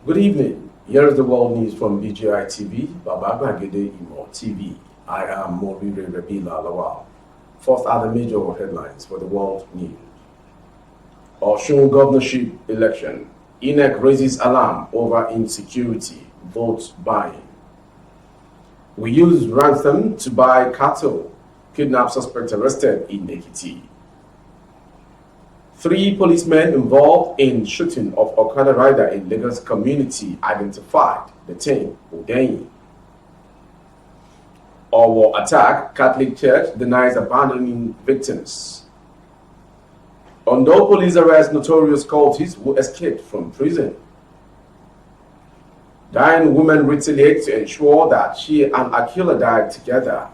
Good evening. Here is the world news from BGI TV, Babagagede Imo TV. I am Morire Rebila Lawal. First are the major headlines for the world news. Osun governorship election. INEC raises alarm over insecurity, vote buying. We use Rãnsøm to buy cattle. Kidnap suspect arrested in Ekiti. 3 policemen involved in shooting of Okada rider in Lagos community identified, detained, ordained. War attack, Catholic Church denies abandoning victims. Ondo police arrest notorious cultists who escaped from prison. Dying woman retaliates to ensure that she and Akila died together.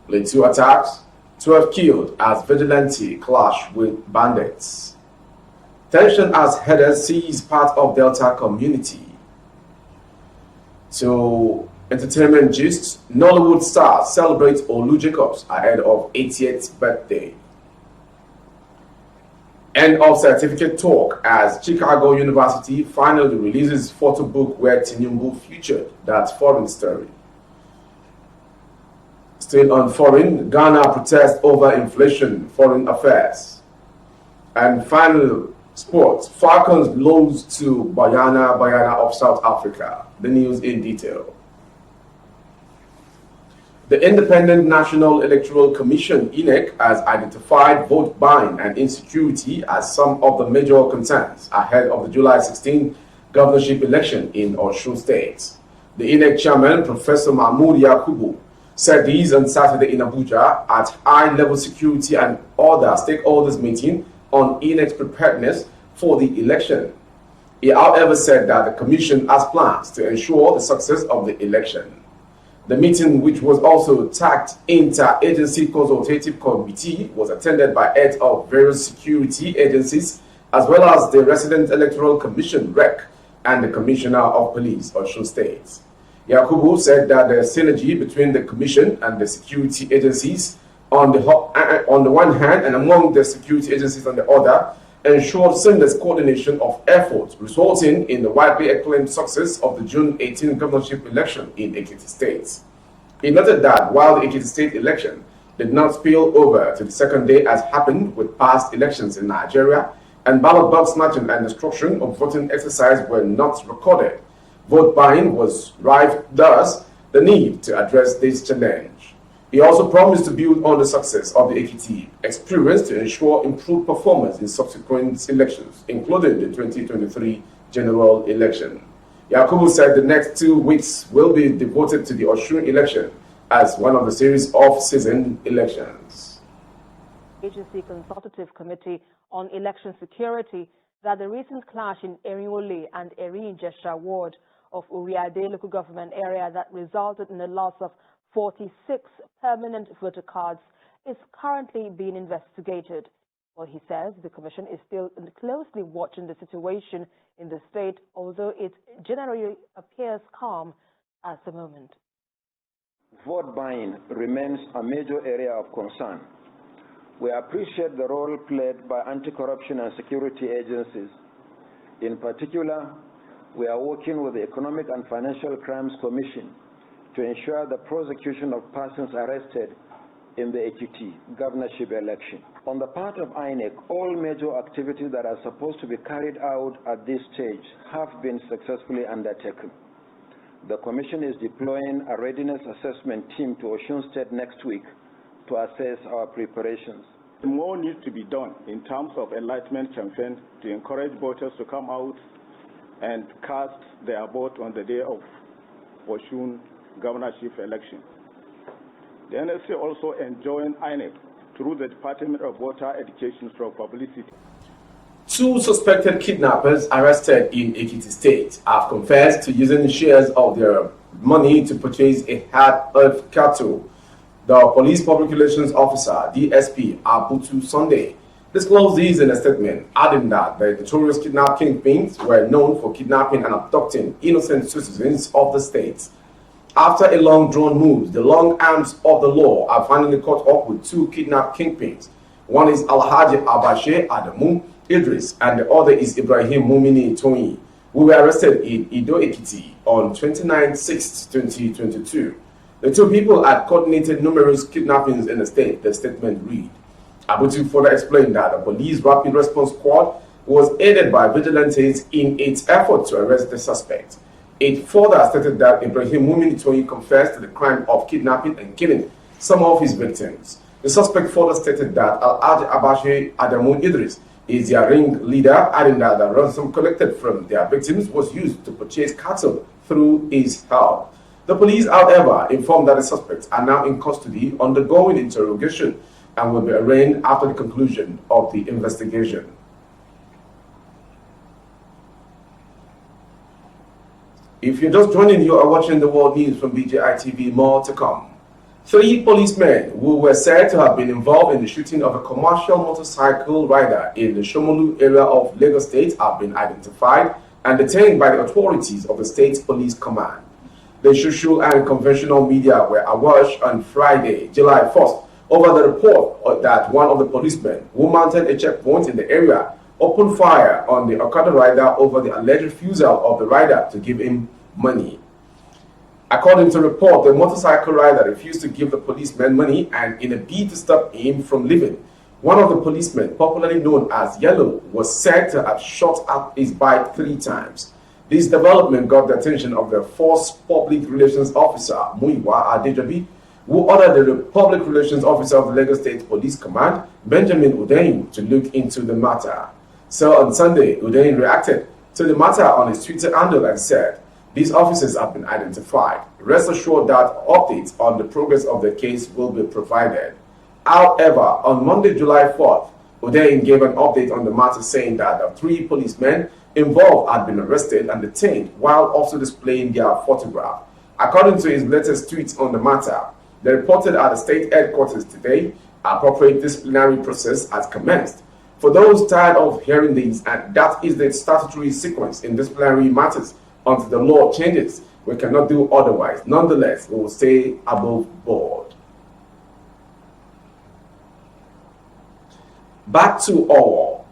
Plateau attacks, 12 killed as vigilante clash with bandits. Tension as headers seize part of Delta community. So, entertainment gist, Nollywood star celebrates Olu Jacobs ahead of 80th birthday. End of certificate talk as Chicago University finally releases photo book where Tinubu featured that foreign story. Still on foreign, Ghana protests over inflation, foreign affairs. And final sports, Falcons lose to Bayana of South Africa. The news in detail. The Independent National Electoral Commission, INEC, has identified vote buying and insecurity as some of the major concerns ahead of the July 16 governorship election in Osun State. The INEC chairman, Professor Mahmoud Yakubu, said these on Saturday in Abuja at high-level security and other stakeholders meeting on INEC's preparedness for the election. He, however, said that the commission has plans to ensure the success of the election. The meeting, which was also tagged Inter-Agency Consultative Committee, was attended by heads of various security agencies, as well as the Resident Electoral Commission, REC, and the Commissioner of Police, Osun State. Yakubu said that the synergy between the Commission and the security agencies on the one hand and among the security agencies on the other ensured seamless coordination of efforts, resulting in the widely acclaimed success of the June 18 governorship election in Ekiti State. He noted that while the Ekiti State election did not spill over to the second day as happened with past elections in Nigeria, and ballot box snatching and destruction of voting exercise were not recorded, vote buying was rife, thus the need to address this challenge. He also promised to build on the success of the Ekiti experience to ensure improved performance in subsequent elections, including the 2023 general election. Yakubu said the next 2 weeks will be devoted to the Osun election as one of the series of season elections. Agency Consultative Committee on Election Security that the recent clash in Eriole and Eri-Ijesha ward of Uriade local government area that resulted in the loss of 46 permanent voter cards is currently being investigated. Well, he says the commission is still closely watching the situation in the state, although it generally appears calm at the moment. Vote buying remains a major area of concern. We appreciate the role played by anti-corruption and security agencies. In particular, we are working with the Economic and Financial Crimes Commission to ensure the prosecution of persons arrested in the Ekiti governorship election. On the part of INEC, all major activities that are supposed to be carried out at this stage have been successfully undertaken. The Commission is deploying a readiness assessment team to Osun State next week to assess our preparations. More needs to be done in terms of enlightenment campaign to encourage voters to come out and cast their vote on the day of Osun governorship election. The NSC also enjoined INEC through the Department of Voter Education for publicity. 2 suspected kidnappers arrested in Ekiti State have confessed to using shares of their money to purchase a herd of cattle. The Police Public Relations Officer, DSP Abutu Sunday, disclosed these in a statement, adding that the notorious kidnap kingpins were known for kidnapping and abducting innocent citizens of the state. After a long-drawn move, the long arms of the law are finally caught up with 2 kidnapped kingpins. One is Alhaji Abashe Adamu Idris, and the other is Ibrahim Mumini Toyi. who were arrested in Ekiti on 29/6/2022. The two people had coordinated numerous kidnappings in the state, the statement read. Abutu further explained that the police rapid response squad was aided by vigilantes in its effort to arrest the suspect. It further stated that Ibrahim Muminitoyi confessed to the crime of kidnapping and killing some of his victims. The suspect further stated that Al-Aj Abashi Adamu Idris is their ring leader, adding that the ransom collected from their victims was used to purchase cattle through his help. The police, however, informed that the suspects are now in custody undergoing interrogation and will be arraigned after the conclusion of the investigation. If you're just joining, you are watching the world news from BJI TV. More to come. 3 policemen who were said to have been involved in the shooting of a commercial motorcycle rider in the Shomolu area of Lagos State have been identified and detained by the authorities of the state's police command. The social and conventional media were awash on Friday, July 1st, over the report that one of the policemen who mounted a checkpoint in the area opened fire on the Okada rider over the alleged refusal of the rider to give him money. According to the report, the motorcycle rider refused to give the policeman money, and in a bid to stop him from leaving, one of the policemen, popularly known as Yellow, was said to have shot at his bike 3 times. This development got the attention of the force public relations officer, Muyiwa Adejobi, who ordered the public relations officer of the Lagos State Police Command, Benjamin Udein, to look into the matter. So on Sunday, Udein reacted to the matter on his Twitter handle and said, "These officers have been identified. Rest assured that updates on the progress of the case will be provided." However, on Monday, July 4th, Udein gave an update on the matter, saying that the 3 policemen involved had been arrested and detained while also displaying their photograph. According to his latest tweets on the matter, they reported at the state headquarters today, appropriate disciplinary process has commenced. For those tired of hearing these, and that is the statutory sequence in disciplinary matters until the law changes, we cannot do otherwise. Nonetheless, we will stay above board. Back to Owo.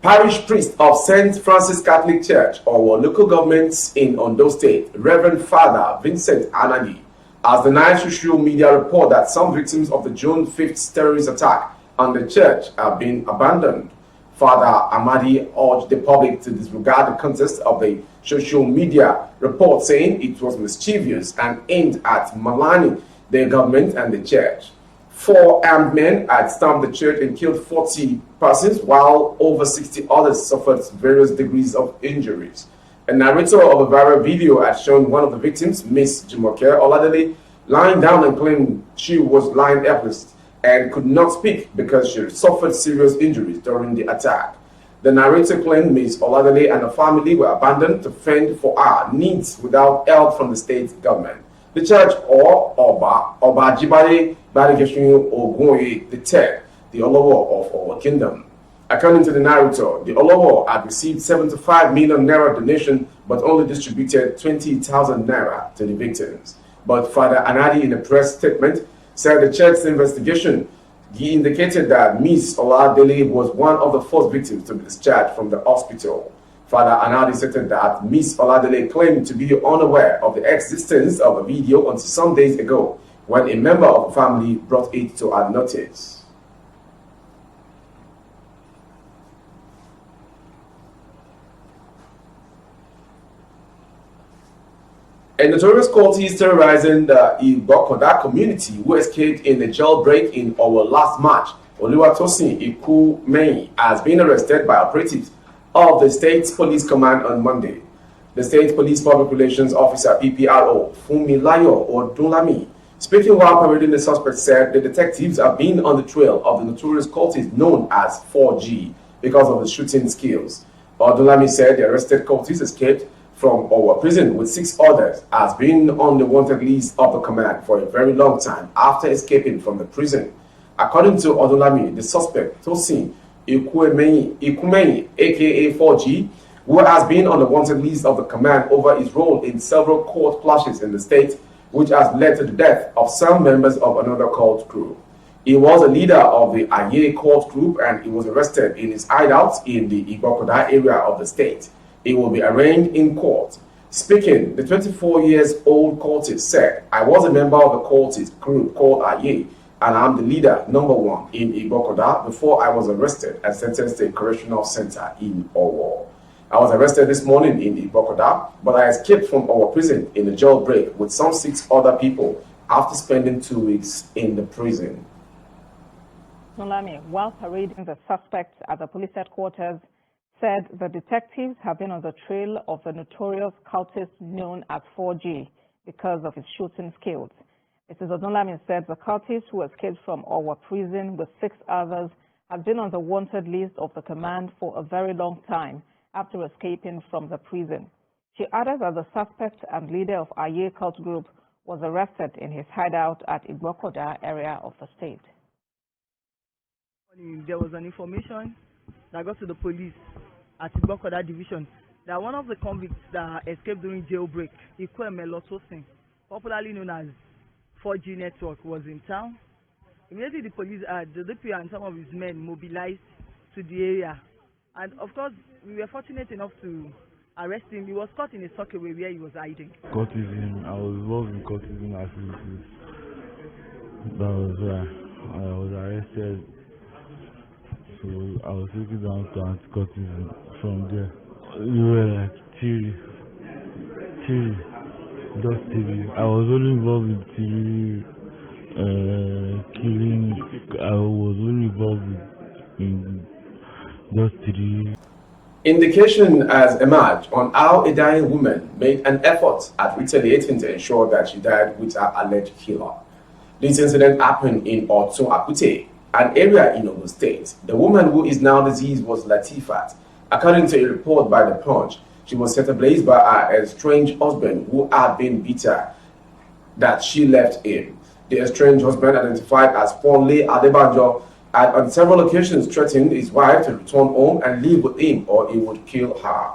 Parish priest of St. Francis Catholic Church, Owo local governments in Ondo State, Reverend Father Vincent Anadi, has denied social media report that some victims of the June 5th terrorist attack on the church have been abandoned. Father Amadi urged the public to disregard the context of the social media report, saying it was mischievous and aimed at maligning the government and the church. 4 armed men had stormed the church and killed 40 persons, while over 60 others suffered various degrees of injuries. A narrator of a viral video had shown one of the victims, Miss Jumoke Oladele, lying down and claimed she was lying helpless and could not speak because she suffered serious injuries during the attack. The narrator claimed Ms. Oladele and her family were abandoned to fend for her needs without help from the state government. The church, or Oba Jibale Barigeshin Ogunye III, the Olowo of our kingdom. According to the narrator, the Olowo had received 75 million naira donation but only distributed 20,000 naira to the victims. But Father Anadi, in a press statement, said the church's investigation indicated that Miss Oladele was one of the first victims to be discharged from the hospital. Father Anadi stated that Miss Oladele claimed to be unaware of the existence of a video until some days ago, when a member of the family brought it to her notice. A notorious cultist terrorizing the Igbokoda community who escaped in a jailbreak in our last March, Oluwatosin Ikumeyin, has been arrested by operatives of the State Police Command on Monday. The State Police Public Relations Officer PPRO, Funmilayo Odunlami, speaking while parading the suspect, said the detectives have been on the trail of the notorious cultist known as 4G because of the shooting skills. Odunlami said the arrested cultist escaped from our prison with 6 others, has been on the wanted list of the command for a very long time after escaping from the prison. According to Odunlami, the suspect, Tosin Ikumeyin, aka 4G, who has been on the wanted list of the command over his role in several court clashes in the state, which has led to the death of some members of another cult group. He was a leader of the Aye cult group and he was arrested in his hideout in the Igbokoda area of the state. It will be arraigned in court. Speaking, the 24-year-old cultist said, "I was a member of a cultist group called Aye, and I'm the leader, #1 in Ibokoda, before I was arrested and sentenced to a correctional center in Owo. I was arrested this morning in Ibokoda, but I escaped from our prison in a jailbreak with some 6 other people after spending 2 weeks in the prison." Nolami, while parading the suspects at the police headquarters, said the detectives have been on the trail of the notorious cultist known as 4G because of his shooting skills. Mrs. Odunlami said the cultist who escaped from our prison with 6 others has been on the wanted list of the command for a very long time after escaping from the prison. She added that the suspect and leader of Aye cult group was arrested in his hideout at Igbokoda area of the state. There was an information that got to the police at Igbokoda division that one of the convicts that escaped during jailbreak, Ikweme Lotosin, popularly known as 4G Network, was in town. Immediately the police, the DP and some of his men mobilized to the area. And of course, we were fortunate enough to arrest him. He was caught in a sockaway where he was hiding. Cultism, I was involved in cultism activities. That was where I was arrested. So I was taken down to anti-cultism from there. We were like Chiri, just TV. I was only involved in TV, killing. I was only involved in just TV. Indication has emerged on how a dying woman made an effort at retaliating to ensure that she died with her alleged killer. This incident happened in Otun Akute, an area in Ogun State. The woman who is now deceased was Latifat. According to a report by The Punch, she was set ablaze by her estranged husband who had been bitter that she left him. The estranged husband, identified as Ponle Adebanjo, had on several occasions threatened his wife to return home and live with him or he would kill her.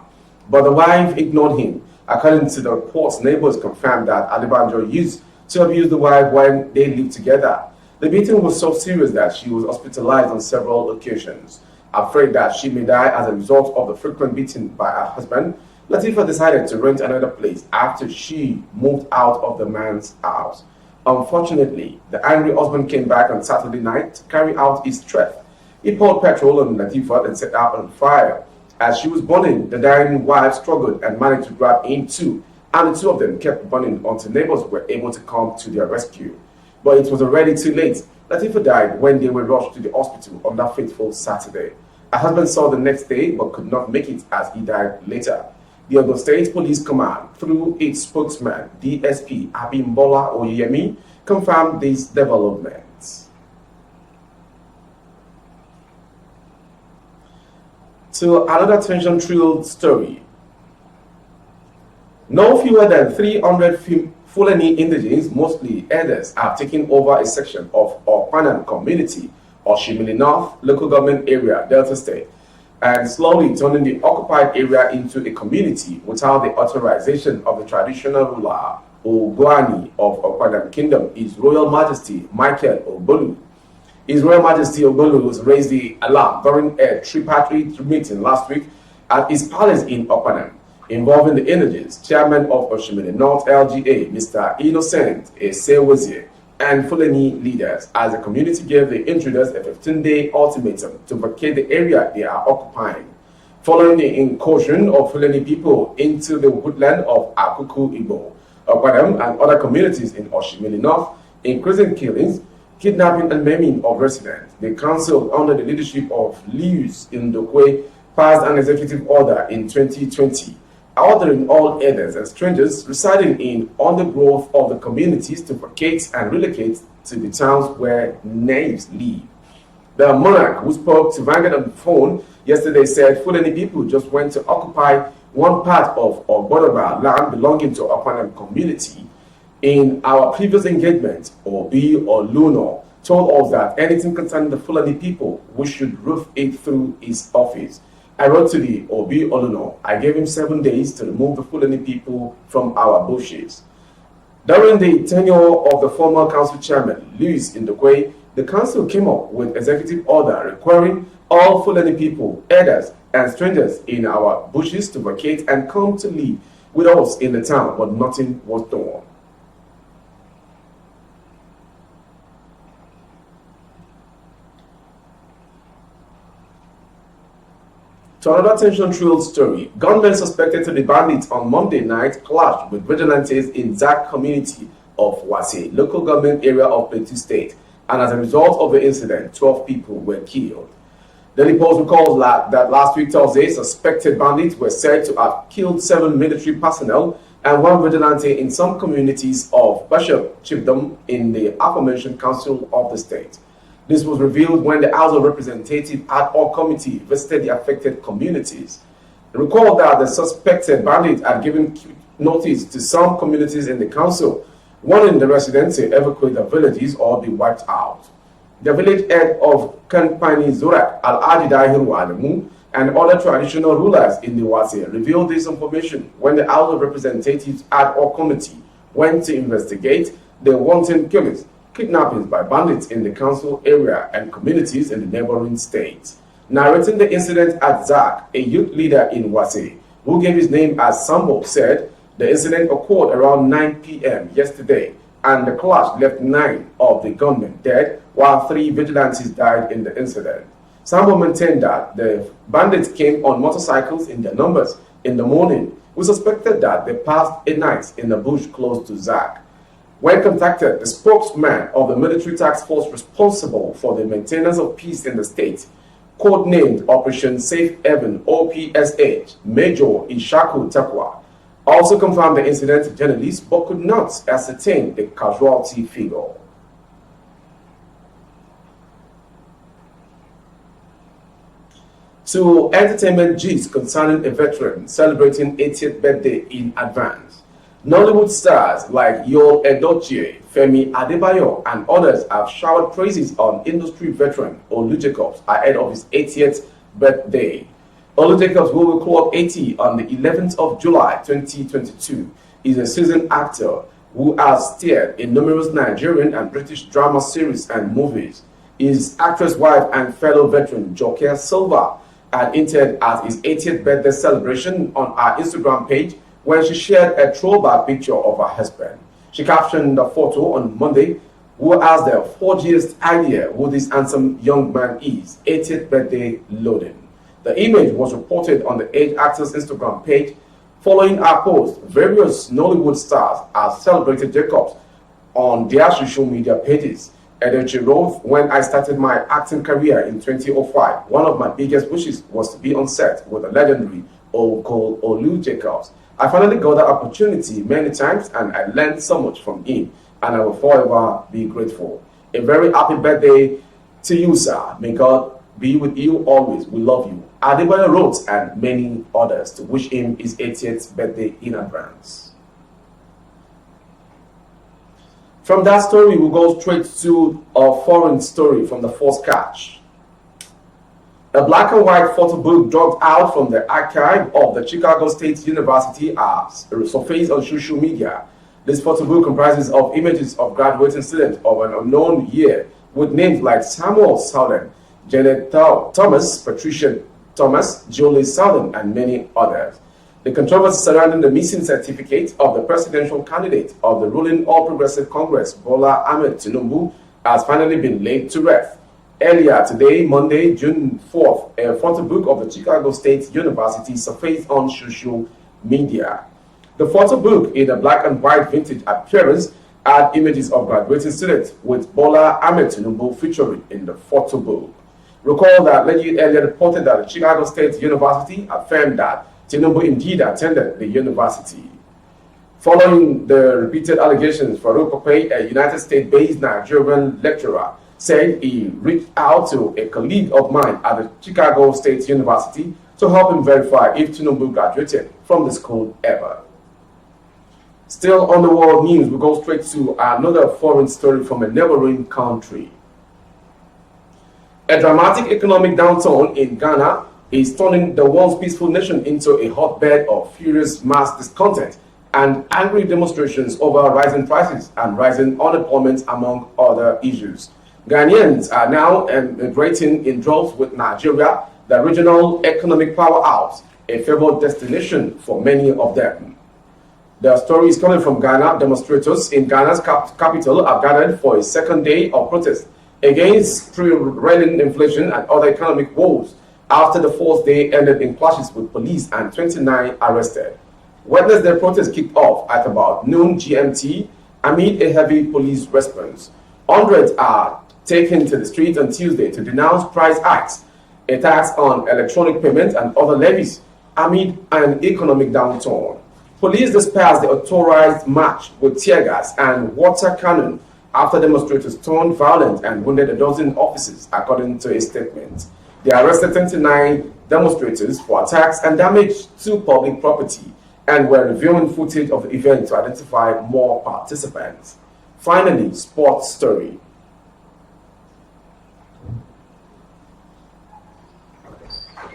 But the wife ignored him. According to the reports, neighbors confirmed that Adebanjo used to abuse the wife when they lived together. The beating was so serious that she was hospitalized on several occasions. Afraid that she may die as a result of the frequent beating by her husband, Latifa decided to rent another place after she moved out of the man's house. Unfortunately, the angry husband came back on Saturday night to carry out his threat. He poured petrol on Latifa and set her on fire. As she was burning, the dying wife struggled and managed to grab him too, and the two of them kept burning until neighbors were able to come to their rescue. But it was already too late. Latifa died when they were rushed to the hospital on that fateful Saturday. Her husband saw the next day but could not make it as he died later. The Ogun State Police Command, through its spokesman, DSP Abimbola Oyemi, confirmed these developments. To another tension-thrilled story. No fewer than 300 Fulani indigenes, mostly elders, have taken over a section of Okpanam community, Oshimili North local government area, Delta State, and slowly turning the occupied area into a community without the authorization of the traditional ruler, Ogwani of Okpanam Kingdom, His Royal Majesty Michael Ogbolu. His Royal Majesty Ogbolu raised the alarm during a tripartite meeting last week at his palace in Okpanam, involving the indigenes, chairman of Oshimili North LGA, Mr. Innocent Esewezie, and Fulani leaders, as the community gave the intruders a 15-day ultimatum to vacate the area they are occupying. Following the incursion of Fulani people into the woodland of Akuku Igbo, Okpanam, and other communities in Oshimili North, increasing killings, kidnapping and maiming of residents, the council, under the leadership of Lius Indokwe, passed an executive order in 2020 ordering all elders and strangers residing in undergrowth of the communities to vacate and relocate to the towns where natives live. The monarch, who spoke to Vanguard on the phone yesterday, said Fulani people just went to occupy one part of Ogbodoba land belonging to Okpanam community. In our previous engagement, Obi or Luno told us that anything concerning the Fulani people, we should roof it through his office. I wrote to the Obi Oluno. I gave him 7 days to remove the Fulani people from our bushes. During the tenure of the former council chairman, Louis Indokwe, the council came up with executive order requiring all Fulani people, herders, and strangers in our bushes to vacate and come to live with us in the town, but nothing was done. To another tension-filled story, gunmen suspected to be bandits on Monday night clashed with vigilantes in Zak community of Wase, local government area of Plateau State, and as a result of the incident, 12 people were killed. The report recalls that last week Thursday, suspected bandits were said to have killed 7 military personnel and 1 vigilante in some communities of Bishop Chieftain in the aforementioned council of the state. This was revealed when the House of Representatives ad hoc committee visited the affected communities. Recall that the suspected bandit had given notice to some communities in the council, warning the residents to evacuate the villages or be wiped out. The village head of Kanpani Zurak Al-Adidahiru Adamu and other traditional rulers in the Wase revealed this information when the House of Representatives ad hoc committee went to investigate the wanton kidnappings by bandits in the council area and communities in the neighboring states. Narrating the incident at Zak, a youth leader in Wase, who gave his name as Sambo, said the incident occurred around 9 p.m. yesterday, and the clash left 9 of the gunmen dead, while 3 vigilantes died in the incident. Sambo maintained that the bandits came on motorcycles in their numbers in the morning. We suspected that they passed a night in the bush close to Zak. When contacted, the spokesman of the military task force responsible for the maintenance of peace in the state, codenamed Operation Safe Haven OPSH, Major Ishaku Takwa, also confirmed the incident to journalists but could not ascertain the casualty figure. To entertainment gist concerning a veteran celebrating 80th birthday in advance. Nollywood stars like Yul Edochie, Femi Adebayo, and others have showered praises on industry veteran Olu Jacobs ahead of his 80th birthday. Olu Jacobs, who will clock 80 on the 11th of July 2022, is a seasoned actor who has starred in numerous Nigerian and British drama series and movies. His actress wife and fellow veteran Joker Silva had hinted at his 80th birthday celebration on her Instagram page when she shared a throwback picture of her husband. She captioned the photo on Monday, who asked the 40th idea who this handsome young man is, 80th birthday loading. The image was reported on the age actor's Instagram page. Following our post, various Nollywood stars have celebrated Jacobs on their social media pages. Edochie wrote, "When I started my acting career in 2005, one of my biggest wishes was to be on set with the legendary Olu Jacobs. I finally got that opportunity many times and I learned so much from him, and I will forever be grateful. A very happy birthday to you, sir. May God be with you always. We love you." Adebayo wrote, and many others, to wish him his 80th birthday in advance. From that story, we'll go straight to a foreign story from the First Catch. A black and white photo book dug out from the archive of the Chicago State University has surfaced on social media. This photo book comprises of images of graduating students of an unknown year with names like Samuel Southern, Janet Thomas, Patricia Thomas, Julie Southern, and many others. The controversy surrounding the missing certificate of the presidential candidate of the ruling All Progressive Congress, Bola Ahmed Tinubu, has finally been laid to rest. Earlier today, Monday, June 4th, a photo book of the Chicago State University surfaced on social media. The photo book, in a black and white vintage appearance, had images of graduating students with Bola Ahmed Tinubu featuring in the photo book. Recall that Legit earlier reported that the Chicago State University affirmed that Tinubu indeed attended the university. Following the repeated allegations, Farouk Okpei, a United States-based Nigerian lecturer, said he reached out to a colleague of mine at the Chicago State University to help him verify if Tinubu graduated from the school ever. Still on the world news, we go straight to another foreign story from a neighboring country. A dramatic economic downturn in Ghana is turning the once peaceful nation into a hotbed of furious mass discontent and angry demonstrations over rising prices and rising unemployment, among other issues. Ghanaians are now migrating in droves with Nigeria, the regional economic powerhouse, a favored destination for many of them. The story is coming from Ghana. Demonstrators in Ghana's capital are gathered for a second day of protest against prevailing inflation and other economic woes after the fourth day ended in clashes with police and 29 arrested. Wednesday protests kicked off at about noon GMT amid a heavy police response. Hundreds are taken to the streets on Tuesday to denounce price hikes, a tax on electronic payments and other levies amid an economic downturn. Police dispersed the authorized march with tear gas and water cannon after demonstrators turned violent and wounded a dozen officers, according to a statement. They arrested 29 demonstrators for attacks and damage to public property and were reviewing footage of the event to identify more participants. Finally, sports story.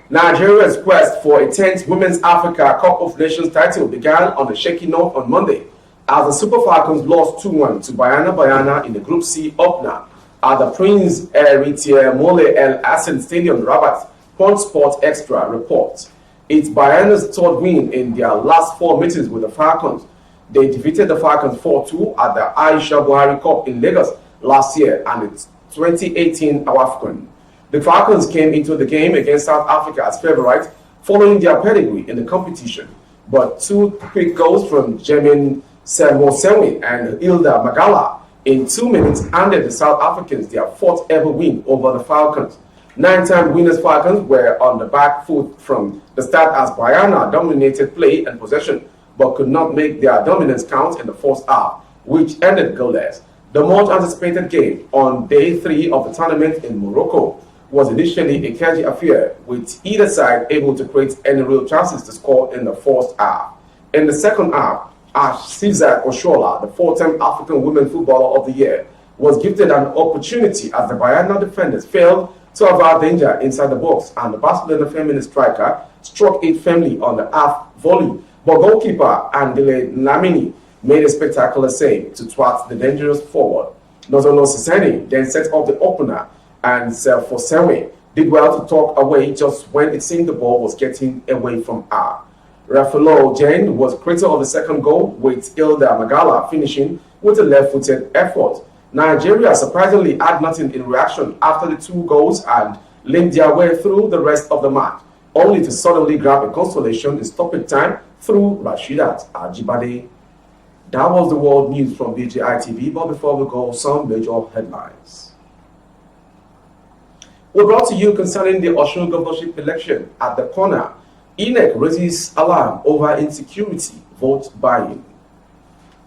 Nigeria's quest for a 10th Women's Africa Cup of Nations title began on a shaky note on Monday as the Super Falcons lost 2-1 to Bayana in the Group C opener at the Prince Héritier Mole El Hassan Stadium, Rabat. Punch Sport Extra reports. It's Bayana's third win in their last 4 meetings with the Falcons. They defeated the Falcons 4-2 at the Aisha Buhari Cup in Lagos last year and its 2018 AFCON. The Falcons came into the game against South Africa as favourites following their pedigree in the competition, but 2 quick goals from Jemin Semosewe and Hilda Magala in 2 minutes handed the South Africans their 4th ever win over the Falcons. 9-time winners Falcons were on the back foot from the start as Bayana dominated play and possession, but could not make their dominance count in the first half, which ended goalless. The much anticipated game on day 3 of the tournament in Morocco was initially a cagey affair, with either side able to create any real chances to score in the first half. In the second half, Asisat Oshola, the 4-time African Women Footballer of the Year, was gifted an opportunity as the Bayana defenders failed to avoid danger inside the box, and the Barcelona feminist striker struck it firmly on the half volley, but goalkeeper Andile Lamini made a spectacular save to thwart the dangerous forward. Nozono Siseni then set up the opener, and Sefosewe did well to talk away just when it seemed the ball was getting away from her. Rafalo Jane was creator of the second goal, with Hilda Magala finishing with a left-footed effort. Nigeria surprisingly had nothing in reaction after the 2 goals and limped their way through the rest of the match, only to suddenly grab a consolation in stoppage time through Rashidat Ajibade. That was the world news from BGI TV, but before we go, some major headlines. We brought to you concerning the Osun governorship election. At the corner, INEC raises alarm over insecurity, vote buying.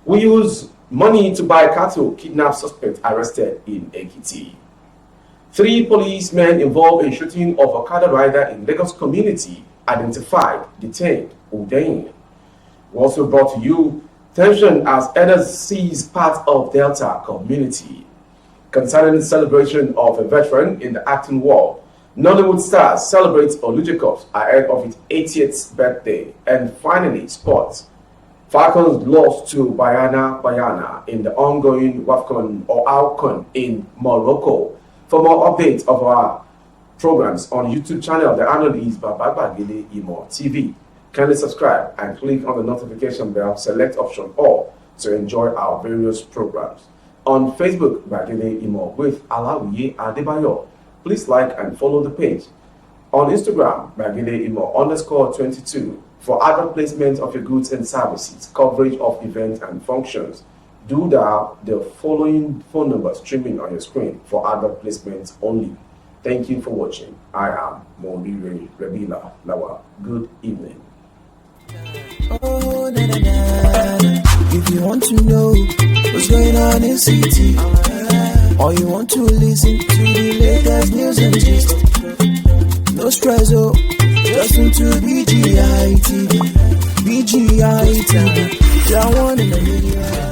We use money to buy cattle, kidnap suspect arrested in Ekiti. 3 policemen involved in shooting of a Okada rider in Lagos community identified, detained, ordained. We also brought to you tension as Elders seize part of Delta community. Concerning the celebration of a veteran in the acting world, Nollywood stars celebrate Olujokops ahead of its 80th birthday. And finally, sports. Falcons lost to Bayana in the ongoing WAFCON or AFCON in Morocco. For more updates of our programs on YouTube channel, the handle is Babagile Imo TV. Kindly subscribe and click on the notification bell, select option all to enjoy our various programs. On Facebook, Bagile Imo with Alawiye Adebayo. Please like and follow the page. On Instagram, Bagile Imo _22 for advert placement of your goods and services, coverage of events and functions. Do dial the following phone number streaming on your screen for advert placements only. Thank you for watching. I am Mobire Rebila Lawa. Good evening. Oh, na, na, na. If you want to know what's going on in city, or you want to listen to the latest news and gist, no stress, oh, just into BGI TV. BGI TV, you're one in a million.